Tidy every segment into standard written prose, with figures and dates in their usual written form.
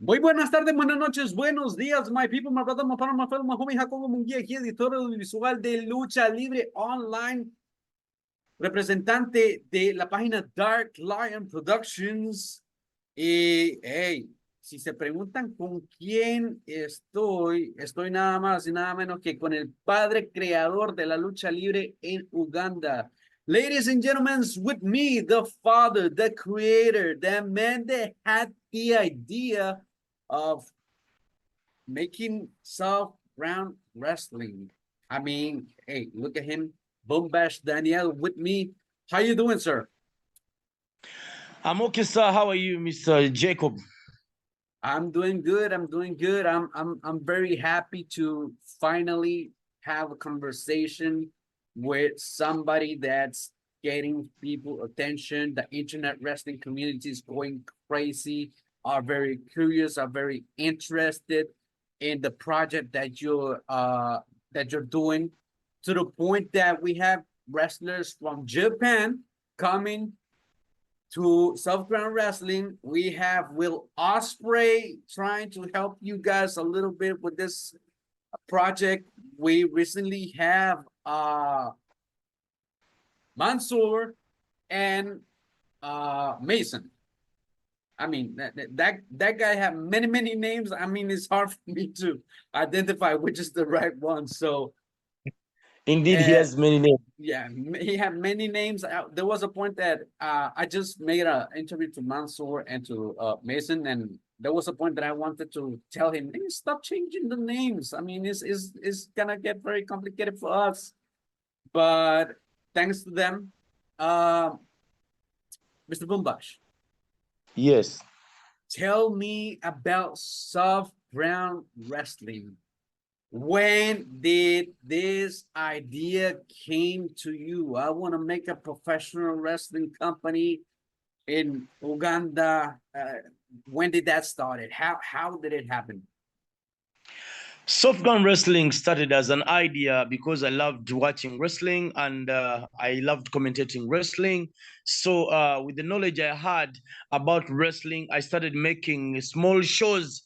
Muy buenas tardes, buenas noches, buenos días, my people, my brother, my partner, my fellow, my homie, Jacobo Munguía, aquí, editor audiovisual de Lucha Libre Online, representante de la página Dark Lion Productions. Y, hey, si se preguntan con quién estoy nada más y nada menos que con el padre creador de la lucha libre en Uganda. Ladies and gentlemen, with me, the father, the creator, the man that had the idea of making soft ground wrestling. I mean, hey, look at him, Bumbash Daniel with me. How you doing, sir? I'm okay, sir. How are you, Mr. Jacob? I'm doing good. I'm doing good. I'm very happy to finally have a conversation with somebody that's getting people attention. The internet wrestling community is going crazy, are very curious, are very interested in the project that you're doing, to the point that we have wrestlers from Japan coming to South Ground Wrestling. We have Will Ospreay trying to help you guys a little bit with this project. We recently have Mansoor and Mason. I mean, that guy have many names. I mean, it's hard for me to identify which is the right one. So Indeed, he has many names. yeah, he had many names. There was a point that I just made an interview to Mansoor and to Mason, and there was a point that I wanted to tell him, hey, stop changing the names. I mean, it's gonna get very complicated for us. But thanks to them, Mr. Bumbash. Yes. Tell me about soft ground wrestling. When did this idea came to you? I want to make a professional wrestling company in Uganda. When did that started? How did it happen? Soft gun wrestling started as an idea because I loved watching wrestling and I loved commentating wrestling. So with the knowledge I had about wrestling, I started making small shows,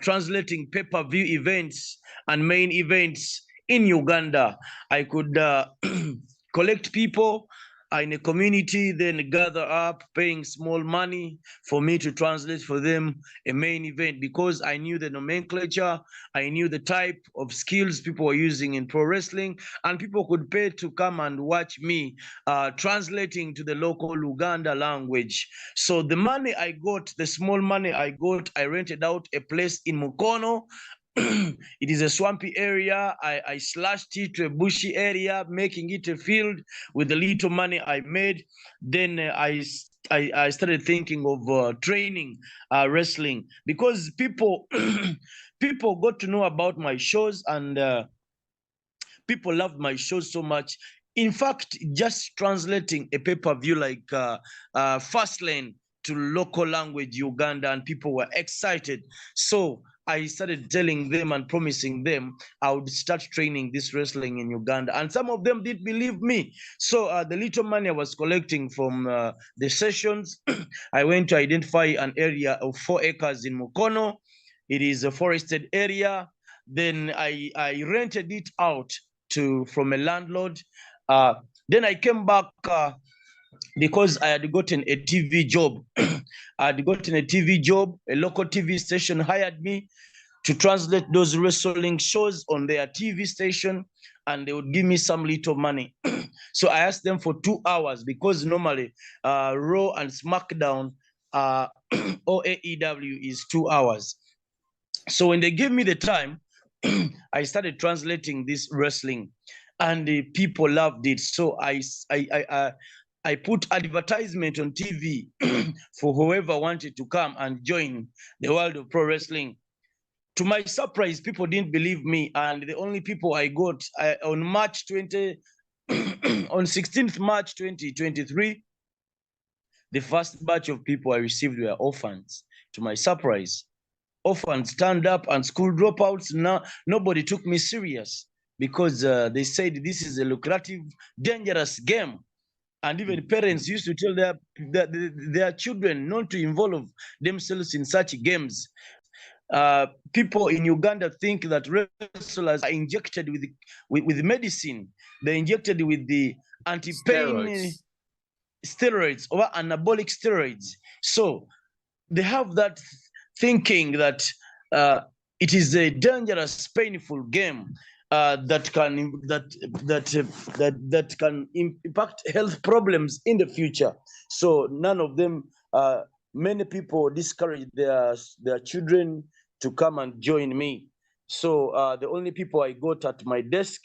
translating pay-per-view events and main events in Uganda. I could collect people in a community, then gather up, paying small money for me to translate for them a main event, because I knew the nomenclature, I knew the type of skills people were using in pro wrestling, and people could pay to come and watch me translating to the local Uganda language. So the money I got, the small money I got, I rented out a place in Mukono. It is a swampy area. I slashed it to a bushy area, making it a field with the little money I made. Then I started thinking of training wrestling, because people people got to know about my shows, and people loved my shows so much. In fact, just translating a pay-per-view like Fastlane to local language Uganda, and people were excited. So I started telling them and promising them I would start training this wrestling in Uganda. And some of them did believe me. So the little money I was collecting from the sessions, I went to identify an area of 4 acres in Mukono. It is a forested area. Then I rented it out from a landlord. Then I came back because I had gotten a TV job. I had gotten a TV job. A local TV station hired me to translate those wrestling shows on their TV station, and they would give me some little money. So I asked them for 2 hours, because normally Raw and SmackDown or AEW is 2 hours. So when they gave me the time, I started translating this wrestling, and the people loved it. So I put advertisement on TV for whoever wanted to come and join the world of pro wrestling. To my surprise, people didn't believe me, and the only people I got on March 20, on 16th March 2023, the first batch of people I received were orphans. To my surprise, orphans turned up, and school dropouts. Now nobody took me serious, because they said this is a lucrative, dangerous game. And even parents used to tell their children not to involve themselves in such games. People in Uganda think that wrestlers are injected with medicine. They're injected with the anti-pain steroids or anabolic steroids. So they have that thinking that it is a dangerous, painful game that can impact health problems in the future. So none of them. Many people discourage their children to come and join me. So the only people I got at my desk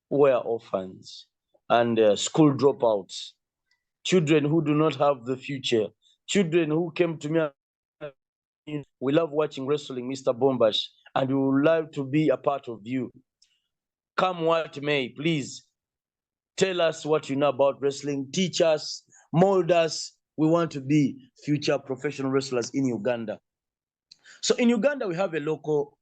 were orphans and school dropouts, children who do not have the future, children who came to me. We love watching wrestling, Mr. Bumbash, and we would love to be a part of you. Come what may, please tell us what you know about wrestling, teach us, mold us. We want to be future professional wrestlers in Uganda. So in Uganda, we have a local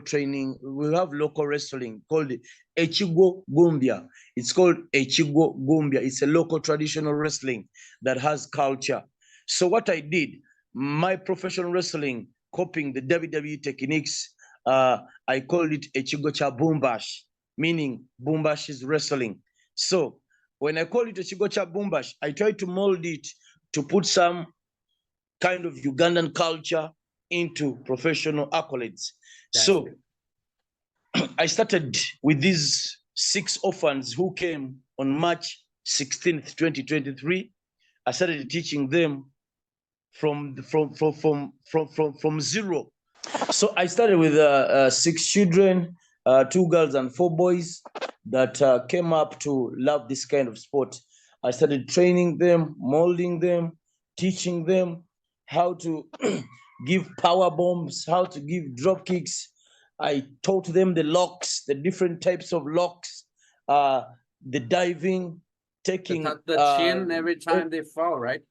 training, we have local wrestling called Echigo Gumbia. It's called Echigo Gumbia. It's a local traditional wrestling that has culture. So what I did, my professional wrestling, copying the WWE techniques, I called it Echigo Cha Bumbash, meaning Bumbash is wrestling. So when I call it Echigo Cha Bumbash, I try to mold it to put some kind of Ugandan culture into professional accolades. So I started with these 6 orphans who came on March 16th, 2023. I started teaching them from zero. So I started with 6 children, 2 girls and 4 boys that came up to love this kind of sport. I started training them, molding them, teaching them how to give power bombs, how to give drop kicks. I taught them the locks, the different types of locks, the diving, taking the chin every time they fall, right?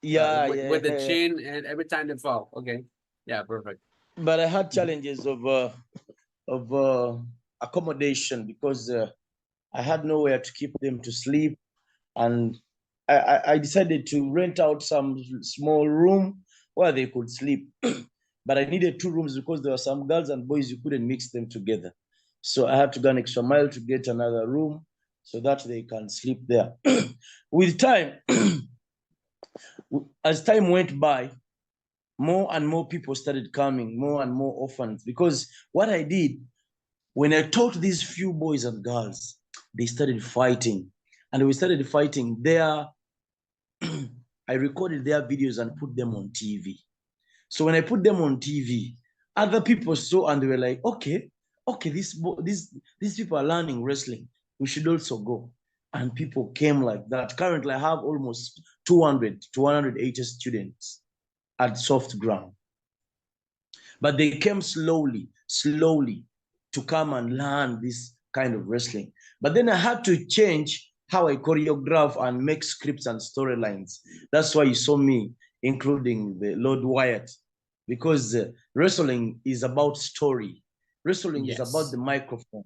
Yeah, with the chin and every time they fall. Okay, yeah, perfect. But I had challenges of accommodation because I had nowhere to keep them to sleep, and I decided to rent out some small room where they could sleep. But I needed 2 rooms because there were some girls and boys, you couldn't mix them together. So I had to go an extra mile to get another room so that they can sleep there. With time, as time went by, more and more people started coming, more and more orphans, because what I did, when I taught these few boys and girls, they started fighting. And we started fighting there. I recorded their videos and put them on TV. So when I put them on TV, other people saw and they were like, okay, these people are learning wrestling. We should also go. And people came like that. Currently, I have almost 200 to 180 students at soft ground. But they came slowly to come and learn this kind of wrestling. But then I had to change how I choreograph and make scripts and storylines. That's why you saw me including the Lord Wyatt, because wrestling is about story. Wrestling is about the microphone.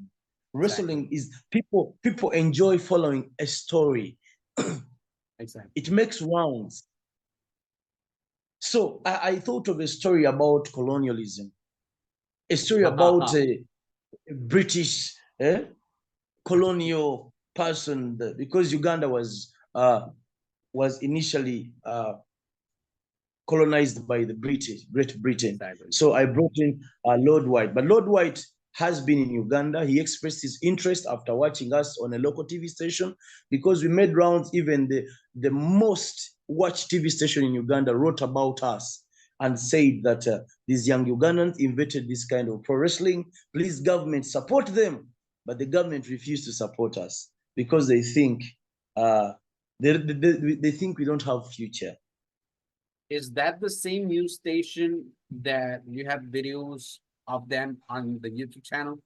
Wrestling is people enjoy following a story. Exactly. It makes rounds. So I thought of a story about colonialism, a story about a British colonial person, because Uganda was initially colonized by the Great Britain. Exactly. So I brought in Lord White, but Lord White has been in Uganda. He expressed his interest after watching us on a local TV station, because we made rounds. Even the most watched TV station in Uganda wrote about us and said that these young Ugandans invented this kind of pro wrestling. Please, government, support them. But the government refused to support us because they think they think we don't have future. Is that the same news station that you have videos of them on the YouTube channel?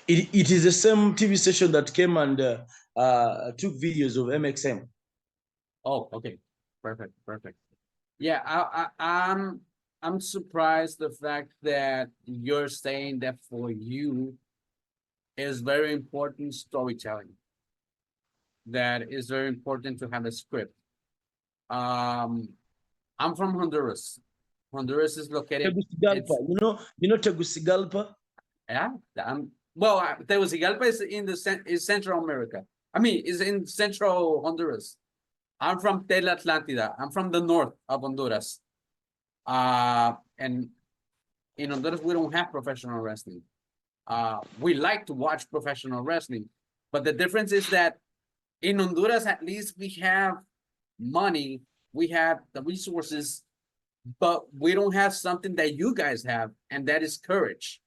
It is the same TV station that came and took videos of MXM. Oh, okay, perfect. Yeah, I'm surprised the fact that you're saying that for you, is very important storytelling. That is very important to have a script. Um, I'm from Honduras. Honduras is located. Tegucigalpa, It's you know Tegucigalpa? yeah. Well, Tegucigalpa is in is Central America. I mean, is in Central Honduras. I'm from Tela Atlántida. I'm from the north of Honduras. And in Honduras, we don't have professional wrestling. We like to watch professional wrestling, but the difference is that in Honduras, at least we have money, we have the resources, but we don't have something that you guys have, and that is courage.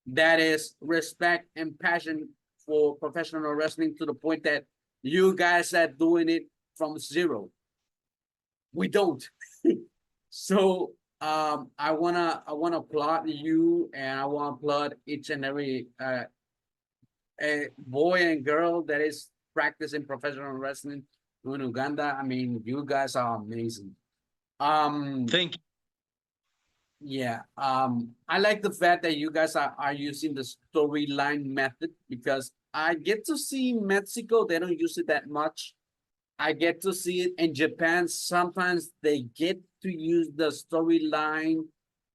That is respect and passion for professional wrestling to the point that you guys are doing it from zero. We don't. So I wanna applaud you, and I want to applaud each and every a boy and girl that is practicing professional wrestling in Uganda. I mean, you guys are amazing. Thank you. Yeah. I like the fact that you guys are using the storyline method because I get to see in Mexico, they don't use it that much. I get to see it in Japan. Sometimes they get to use the storyline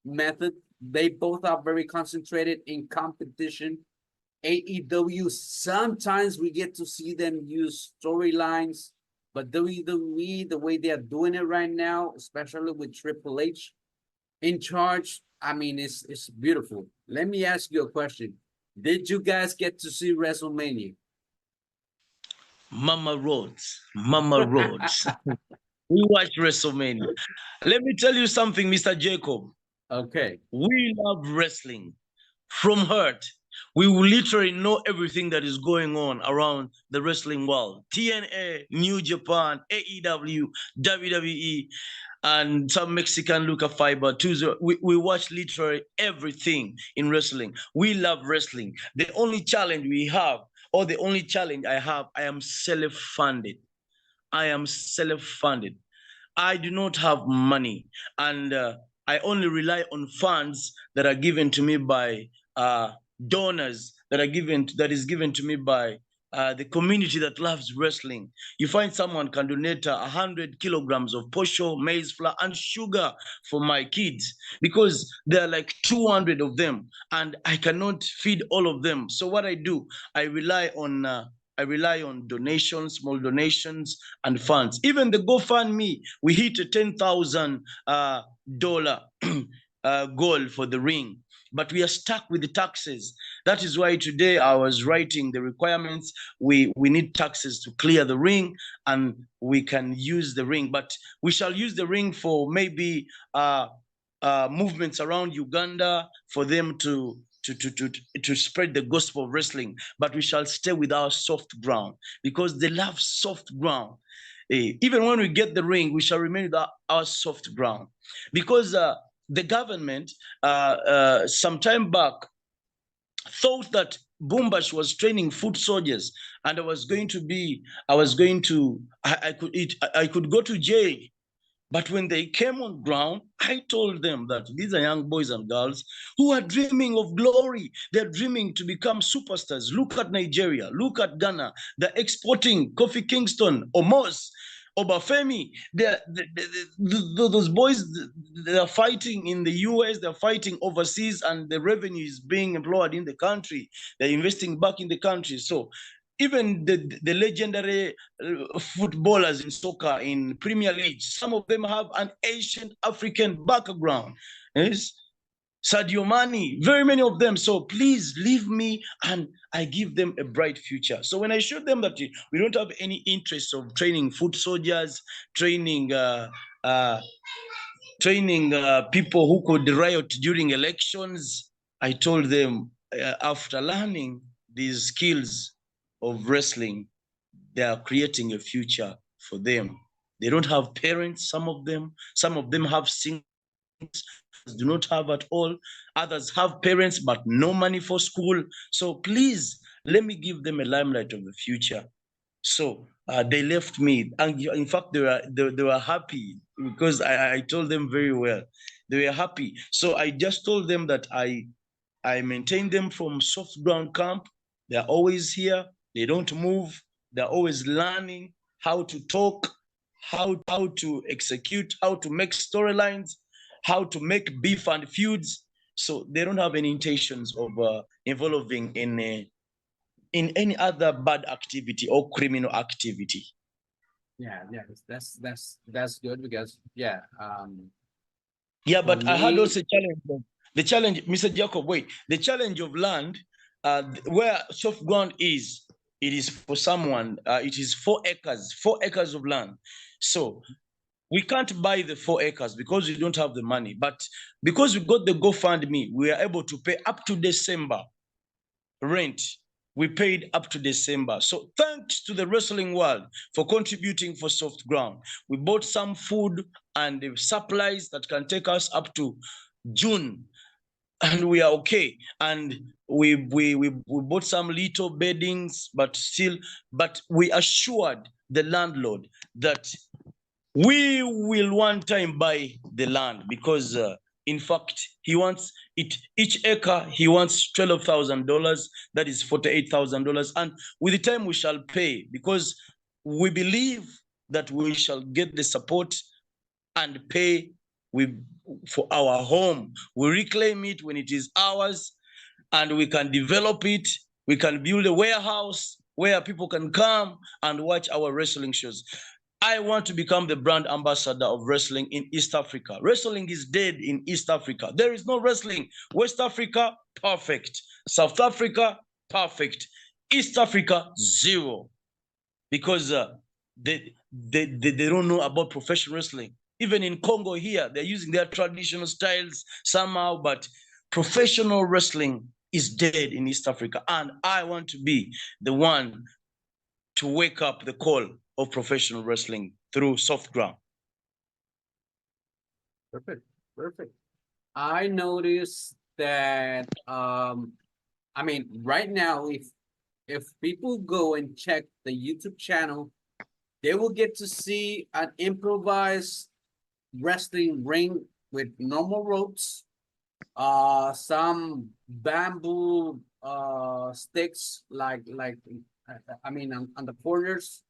method. They both are very concentrated in competition. AEW, sometimes we get to see them use storylines, but WWE, the way they are doing it right now, especially with Triple H in charge, I mean, it's beautiful. Let me ask you a question. Did you guys get to see WrestleMania? Mama Rhodes. Mama Rhodes. We watch WrestleMania. Let me tell you something, Mr. Jacob. Okay. We love wrestling from heart. We will literally know everything that is going on around the wrestling world. TNA, New Japan, AEW, WWE, and some Mexican Luca Fiber. We watch literally everything in wrestling. We love wrestling. The only challenge we have, or the only challenge I have, I am self-funded. I am self-funded. I do not have money, and I only rely on funds that are given to me by donors that is given to me by the community that loves wrestling. You find someone can donate 100 kilograms of posho, maize flour, and sugar for my kids because there are like 200 of them, and I cannot feed all of them. So what I do, I rely on. I rely on donations, small donations, and funds. Even the GoFundMe, we hit a $10,000 goal for the ring, but we are stuck with the taxes. That is why today I was writing the requirements. We need taxes to clear the ring, and we can use the ring, but we shall use the ring for maybe movements around Uganda for them to spread the gospel of wrestling, but we shall stay with our soft ground because they love soft ground. Even when we get the ring, we shall remain with our soft ground because the government some time back thought that Bumbash was training foot soldiers, and I could go to jail. But when they came on ground, I told them that these are young boys and girls who are dreaming of glory. They're dreaming to become superstars. Look at Nigeria. Look at Ghana. They're exporting Kofi Kingston, Omos, Obafemi. Those boys, they're fighting in the US, they're fighting overseas, and the revenue is being employed in the country. They're investing back in the country. So even the legendary footballers in soccer in Premier League, some of them have an Asian African background. Yes, Sadio Mane, very many of them. So please leave me, and I give them a bright future. So when I showed them that we don't have any interest of training foot soldiers, training people who could riot during elections, I told them after learning these skills of wrestling, they are creating a future for them. They don't have parents, some of them have singles, do not have at all. Others have parents, but no money for school. So please, let me give them a limelight of the future. So they left me. And in fact, they were happy because I told them very well. They were happy. So I just told them that I maintain them from soft ground camp. They're always here. They don't move. They're always learning how to talk, how to execute, how to make storylines, how to make beef and feuds. So they don't have any intentions of involving in any other bad activity or criminal activity. Yeah, yeah, that's good because yeah, Yeah, for but I had me, also the challenge, Mr. Jacob, wait, the challenge of land, where soft ground is, it is for someone, it is 4 acres, 4 acres of land. So we can't buy the 4 acres because we don't have the money. But because we got the GoFundMe, we are able to pay up to December rent. We paid up to December. So thanks to the wrestling world for contributing for soft ground. We bought some food and supplies that can take us up to June, and we are okay. And we bought some little beddings, but still, but we assured the landlord that we will one time buy the land because in fact he wants it, each acre he wants $12,000, that is $48,000, and with the time we shall pay, because we believe that we shall get the support and pay we for our home. We reclaim it when it is ours, and we can develop it. We can build a warehouse where people can come and watch our wrestling shows. I want to become the brand ambassador of wrestling in East Africa. Wrestling is dead in East Africa. There is no wrestling. West Africa, perfect. South Africa, perfect. East Africa, zero. Because they don't know about professional wrestling. Even in Congo here, they're using their traditional styles somehow, but professional wrestling is dead in East Africa. And I want to be the one to wake up the call of professional wrestling through soft ground. perfect, perfect. I noticed that I mean right now if people go and check the YouTube channel, they will get to see an improvised wrestling ring with normal ropes, some bamboo sticks like I mean on the corners,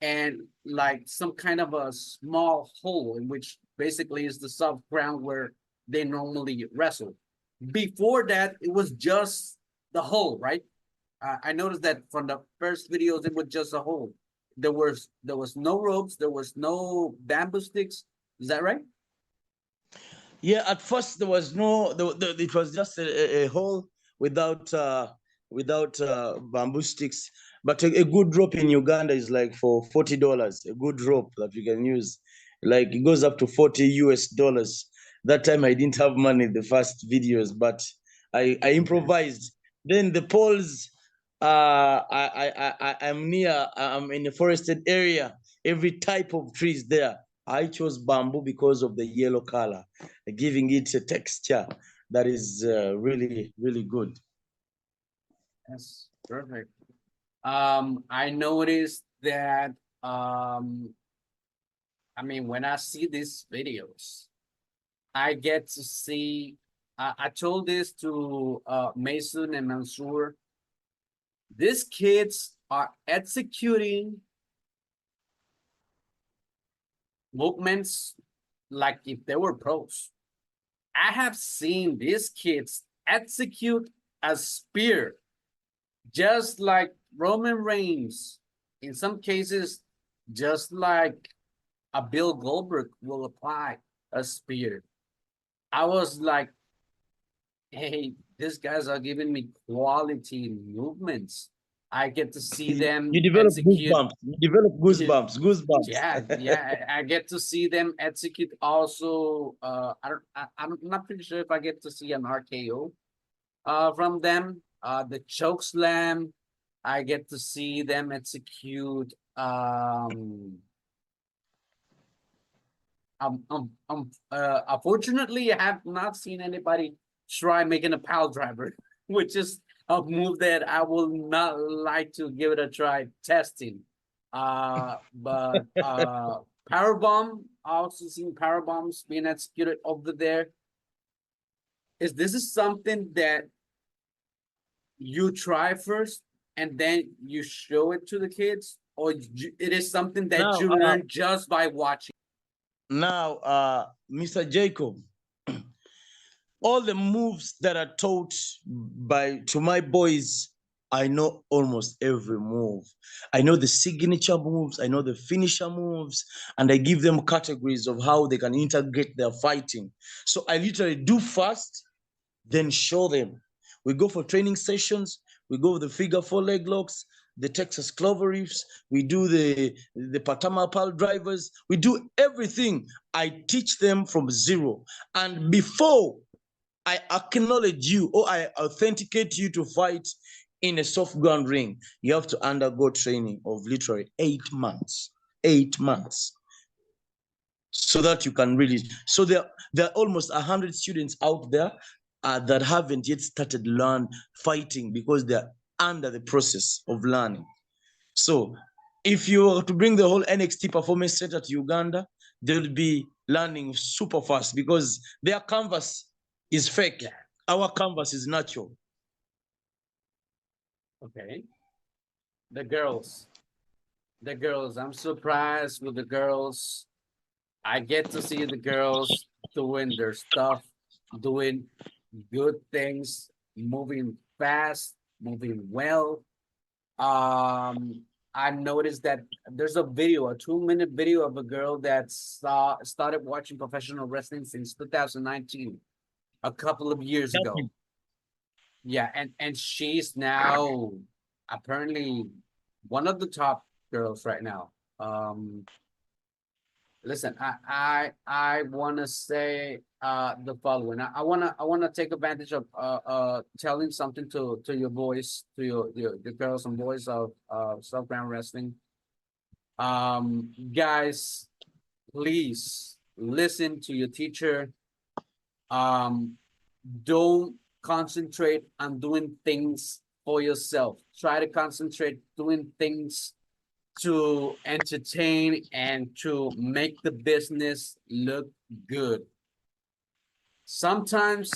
and like some kind of a small hole in which basically is the soft ground where they normally wrestle. Before that, it was just the hole, right? I noticed that from the first videos, it was just a hole. There was no ropes, there was no bamboo sticks. Is that right? Yeah, at first there was no, it was just a hole without bamboo sticks. But a good rope in Uganda is like for $40. A good rope that you can use, like it goes up to $40 US. That time I didn't have money the first videos, but I improvised. Then the poles, I'm near, I'm in a forested area. Every type of trees there. I chose bamboo because of the yellow color, giving it a texture that is really, really good. Yes, perfect. I noticed that I mean when I see these videos, I get to see I told this to Mason and Mansour. These kids are executing movements like if they were pros. I have seen these kids execute a spear just like Roman Reigns. In some cases, just like a Bill Goldberg will apply a spear. I was like, hey, these guys are giving me quality movements. I get to see You them develop execute. goosebumps. You develop goosebumps. Yeah, Goosebumps. yeah, I get to see them execute also. I'm not pretty sure if I get to see an RKO from them. The choke slam, I get to see them execute. Unfortunately, I have not seen anybody try making a pile driver, which is a move that I will not like to give it a try testing. But power bomb, I also seen power bombs being executed over there. Is this is something that you try first and then you show it to the kids, or it is something that Now, you learn just by watching? Mr. Jacob, all the moves that are taught to my boys, I know almost every move. I know the signature moves, I know the finisher moves, and I give them categories of how they can integrate their fighting. So I literally do first, then show them. We go for training sessions, we go with the figure four leg locks, the Texas clover reefs, we do the Patama pile drivers, we do everything. I teach them from zero. And before I acknowledge you or I authenticate you to fight in a soft ground ring, you have to undergo training of literally 8 months. 8 months. So that you can really, so there are almost 100 students out there that haven't yet started learn fighting because they're under the process of learning. So if you were to bring the whole NXT performance center to Uganda, they'll be learning super fast because their canvas is fake. Yeah. Our canvas is natural. Okay. The girls. I'm surprised with the girls. I get to see the girls doing their stuff, doing good things, moving fast, moving well. I noticed that there's a video, a 2-minute video of a girl that started watching professional wrestling since 2019, a couple of years ago. Yeah, and she's now apparently one of the top girls right now. Listen, I want to say the following. I want to take advantage of telling something to your boys, to your girls and boys of South Ground Wrestling. Guys, please listen to your teacher. Don't concentrate on doing things for yourself. Try to concentrate doing things to entertain and to make the business look good. Sometimes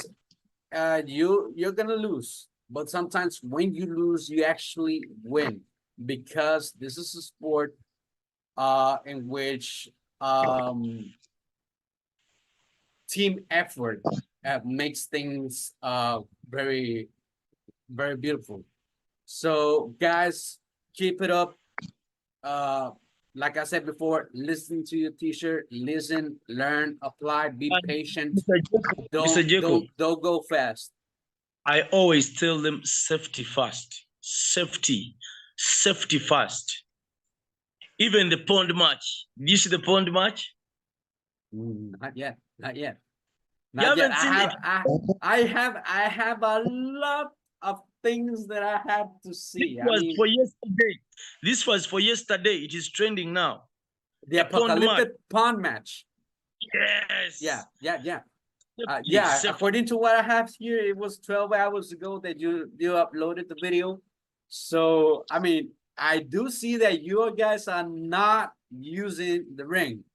you're gonna lose, but sometimes when you lose, you actually win, because this is a sport in which team effort makes things very, very beautiful. So guys, keep it up. Like I said before, listen to your teacher, listen, learn, apply, be And patient. Mr. Jacob, Don't go fast. I always tell them safety first. Safety first. Even the pond match. Did you see the pond match? Not yet, not yet, You not yet. haven't seen it? I have a lot of things that I have to This see. I was mean, for yesterday. This was for yesterday. It is trending now. the A pond match. apocalyptic pond match. Yes. Yeah. Safety, Yeah, safety. according to what I have here, it was 12 hours ago that you uploaded the video. So, I mean, I do see that you guys are not using the ring.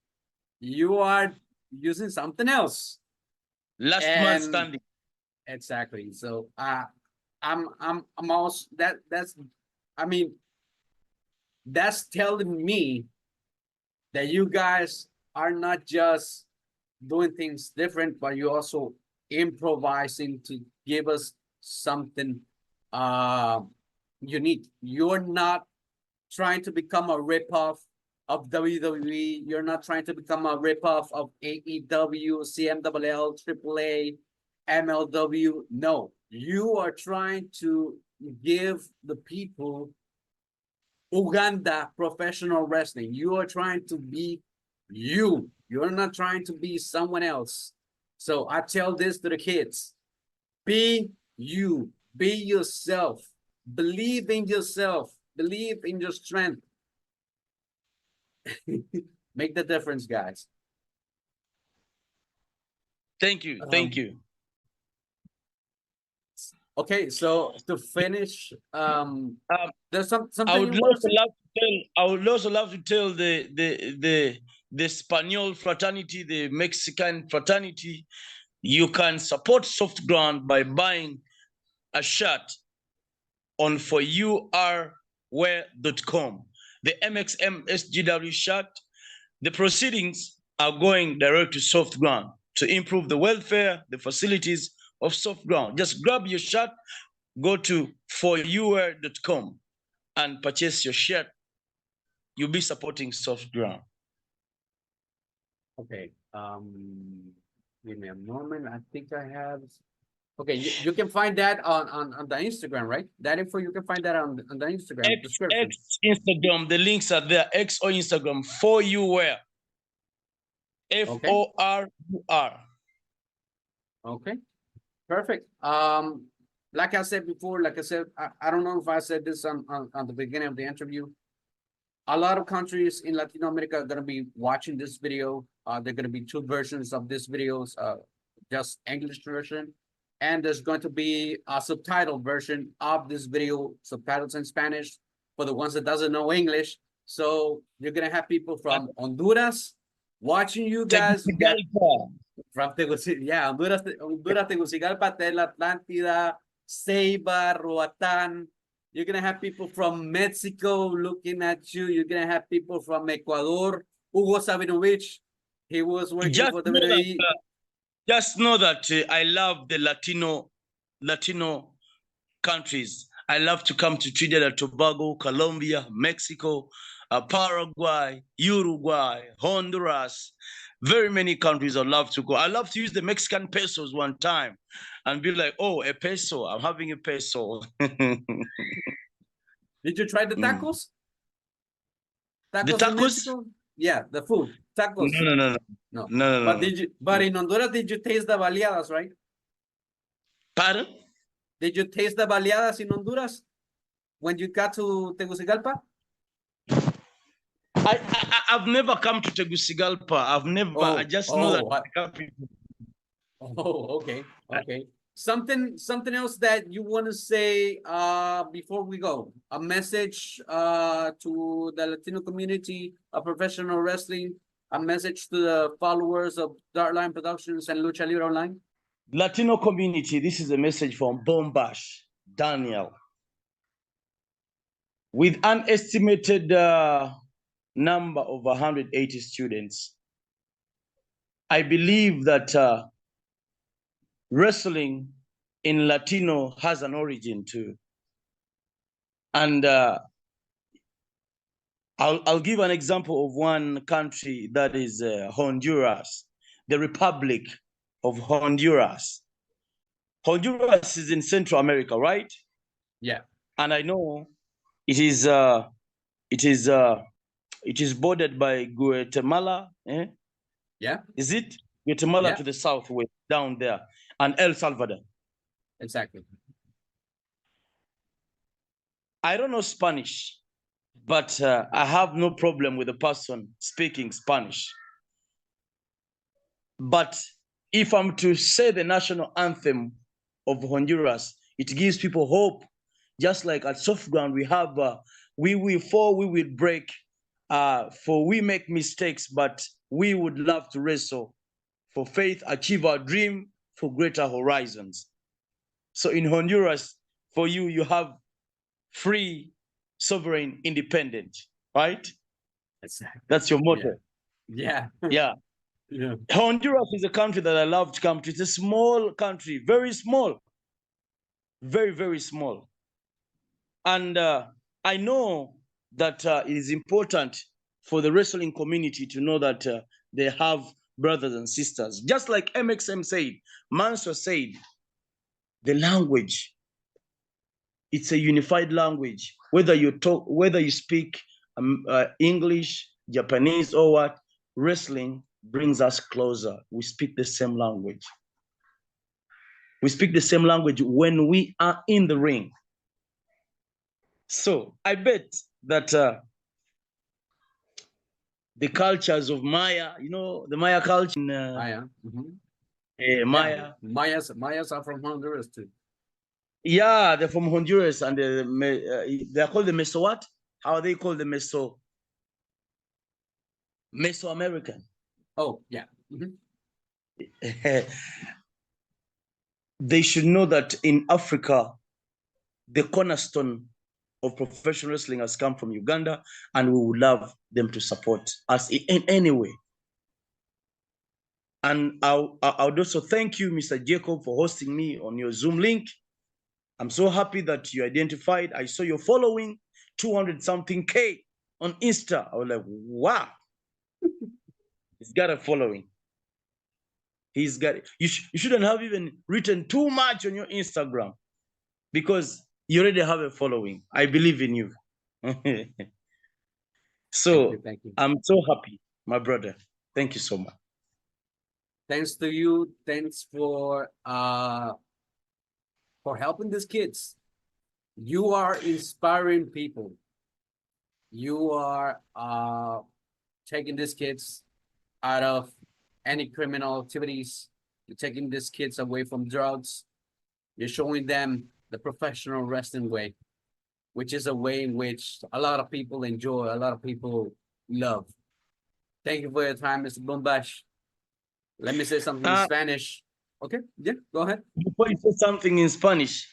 You are using something else. Last man And standing. exactly. So, I'm also that's I mean, that's telling me that you guys are not just doing things different, but you're also improvising to give us something uh, unique. You're not trying to become a ripoff of WWE. You're not trying to become a ripoff of AEW, CMLL, AAA, MLW. No, you are trying to give the people Uganda professional wrestling. You are trying to be you. You're not trying to be someone else. So I tell this to the kids: be you, be yourself, believe in yourself, believe in your strength. Make the difference, guys. Thank you. Thank you. Okay, so to finish, there's something I would you want to say? I would also love to tell the Spanish fraternity, the Mexican fraternity, you can support soft ground by buying a shirt on foryourware.com. The MXM SGW shot, the proceedings are going direct to soft ground to improve the welfare, the facilities of soft ground. Just grab your shirt, go to foryourware.com and purchase your shirt. You'll be supporting soft ground. Okay. Give me a moment. I think I have. Okay, you can find that on the Instagram, right? That info you can find that on the Instagram description. Instagram, the links are there. X or Instagram, for you where. FORUR. Okay, perfect. Like I said before, like I said, I don't know if I said this on the beginning of the interview. A lot of countries in Latin America are going to be watching this video. There are going to be two versions of this videos, just English version. And there's going to be a subtitled version of this video, subtitles in Spanish for the ones that doesn't know English. So you're going to have people from Honduras watching you guys. From Tegucigalpa, yeah, Honduras, Tegucigalpa, Tela, Atlántida, Ceiba, Roatán. You're going to have people from Mexico looking at you. You're going to have people from Ecuador. Hugo Sabinovich, he was working for the WWE. Just know that I love the Latino countries. I love to come to Trinidad and Tobago, Colombia, Mexico, Paraguay, Uruguay, Honduras. Very many countries I love to go. I love to use the Mexican pesos one time and be like, oh, a peso. I'm having a peso. Did you try the tacos? Tacos The tacos? in Mexico? Yeah, the food. Tacos. No. But in Honduras, did you taste the baleadas, right? Pardon? Did you taste the baleadas in Honduras when you got to Tegucigalpa? I've never come to Tegucigalpa. I just know that. Oh, okay. Something else that you want to say before we go? A message to the Latino community of professional wrestling, a message to the followers of Dartline Productions and Lucha Libre Online? Latino community, this is a message from Bumbash, Daniel. With an estimated number of 180 students, I believe that wrestling in Latino has an origin too. And I'll give an example of one country, that is Honduras, the Republic of Honduras. Honduras is in Central America, right? Yeah. And I know it is bordered by Guatemala. Yeah. Is it? Guatemala to the southwest, down there, and El Salvador. Exactly. I don't know Spanish, but I have no problem with a person speaking Spanish. But if I'm to say the national anthem of Honduras, it gives people hope. Just like at Soft Ground, we have we will break, for we make mistakes, but we would love to wrestle for faith, achieve our dream for greater horizons. So in Honduras, for you, you have free, sovereign, independent, right? Exactly. That's your motto. Yeah. Honduras is a country that I love to come to. It's a small country, very small, very, very small. And I know that it is important for the wrestling community to know that they have brothers and sisters. Just like MXM said, Mansour said, the language, it's a unified language. Whether you speak English, Japanese, or what, wrestling brings us closer. We speak the same language. We speak the same language when we are in the ring. So I bet that the cultures of Maya, the Maya culture. Maya. Maya. Mayas are from Honduras too. Yeah, they're from Honduras, and they're called the Meso what? How are they called the Mesoamerican? Oh, yeah. They should know that in Africa, the cornerstone of professional wrestling has come from Uganda, and we would love them to support us in any way. And I would also thank you, Mr. Jacob, for hosting me on your Zoom link. I'm so happy that you identified. I saw your following, 200 something K on Insta. I was like, wow, he's got a following. He's got it. You shouldn't have even written too much on your Instagram because you already have a following. I believe in you. So Thank you. I'm so happy, my brother. Thank you so much. Thanks to you. Thanks for helping these kids. You are inspiring people. You are taking these kids out of any criminal activities. You're taking these kids away from drugs. You're showing them the professional wrestling way, which is a way in which a lot of people enjoy, a lot of people love. Thank you for your time, Mr. Bumbash. Let me say something in Spanish. Okay, yeah, go ahead. Before you say something in Spanish,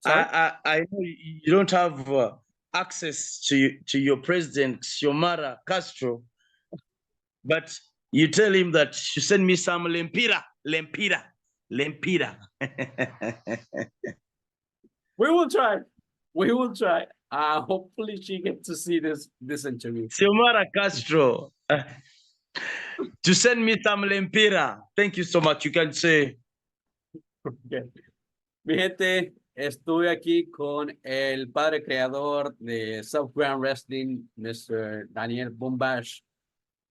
Sorry? I know you don't have access to your president, Xiomara Castro, but you tell him that you send me some lempira. We will try. We will try. Hopefully she gets to see this interview. Xiomara Castro, to send me some lempira. Thank you so much. You can say. Okay. Mi gente, estuve aquí con el padre creador de Software Wrestling, Mr. Daniel Bumbash.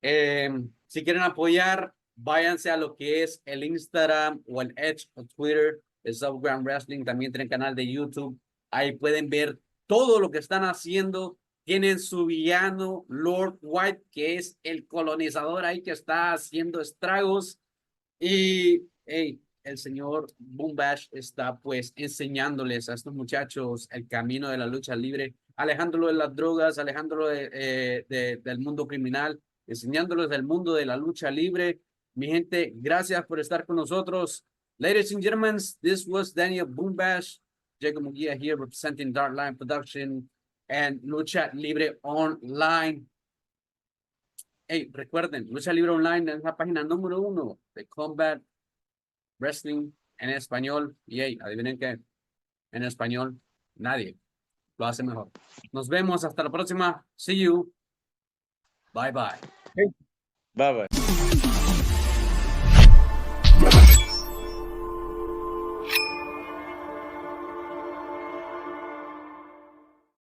Si quieren apoyar, váyanse a lo que es el Instagram o el Edge o Twitter de Software Wrestling. También tienen canal de YouTube. Ahí pueden ver todo lo que están haciendo. Tienen su villano, Lord White, que es el colonizador ahí que está haciendo estragos. Y hey, el señor Bumbash está pues enseñándoles a estos muchachos el camino de la lucha libre, alejándolo de las drogas, alejándolo del mundo criminal, enseñándoles del mundo de la lucha libre. Mi gente, gracias por estar con nosotros. Ladies and gentlemen, this was Daniel Bumbash, Jacob Muguia here representing Dark Line Production and Lucha Libre Online. Hey, recuerden, Lucha Libre Online es la página número 1 de Combat Wrestling en español. Y hey, adivinen qué, en español nadie lo hace mejor. Nos vemos hasta la próxima. See you. Bye bye. Bye bye.